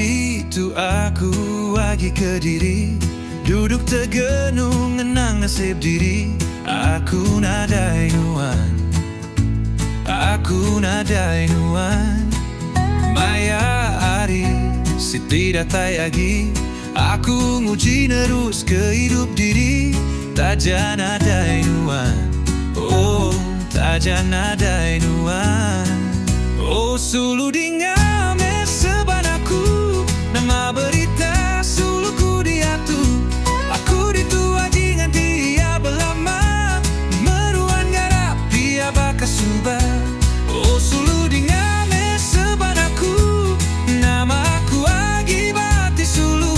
Ditu aku lagi ke diri, duduk tergenung ngenang nasib diri. Aku nadai nuan, aku nadai nuan. Maya ari Siti datai lagi, aku nguji nerus ke hidup diri. Taja nadai nuan, oh taja nadai nuan. Oh sulu dingame sebanaku, nama berita suluku diatu. Aku ditua dengan dia belama, meruan garap dia bakas subah. Oh sulu dingame sebanaku, nama aku agibati sulu.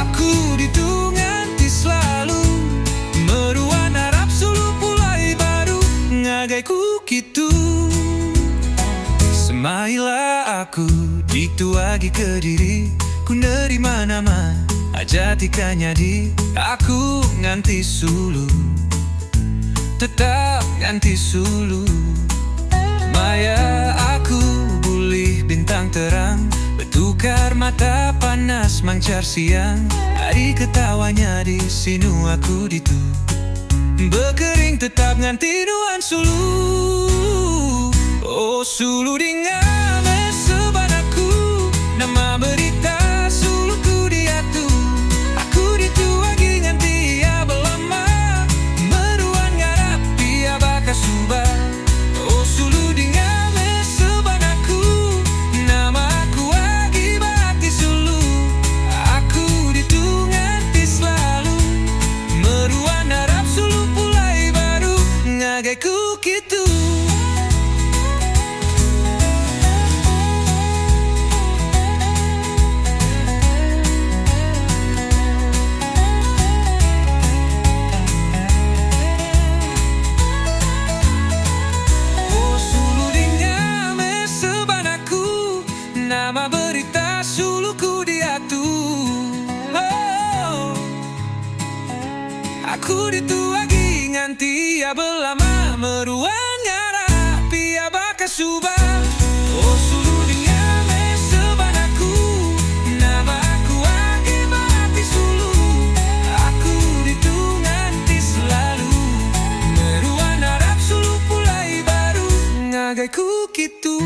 Aku ditunganti selalu, meruan harap sulu pulai baru. Ngagaiku gitu, semailah aku ditu lagi ke diri. Ku nerima nama ajatikanya di aku nganti sulu, tetap nganti sulu. Maya aku bulih bintang terang, bertukar mata panas mancar siang. Hari ketawanya di sinu aku ditu, berkering tetap nganti nuan sulu. Oh sulu dingame sebanaku, nama berita suluku diatu. Aku ditu lagi nganti dia belama, meruan ngarap dia bakas subah. Oh sulu dingame sebanaku, nama aku agibati sulu. Aku ditu nganti selalu, meruan harap sulu pulai baru. Ngagaiku gitu. Nama berita suluku diatu. Oh, aku ditu lagi nganti ya belama, meruan ngarap ya bakas subah. Oh sulu dingame sebanaku, nama aku agibati sulu. Aku ditu nganti selalu, meruan harap sulu pulai baru. Ngagaiku gitu.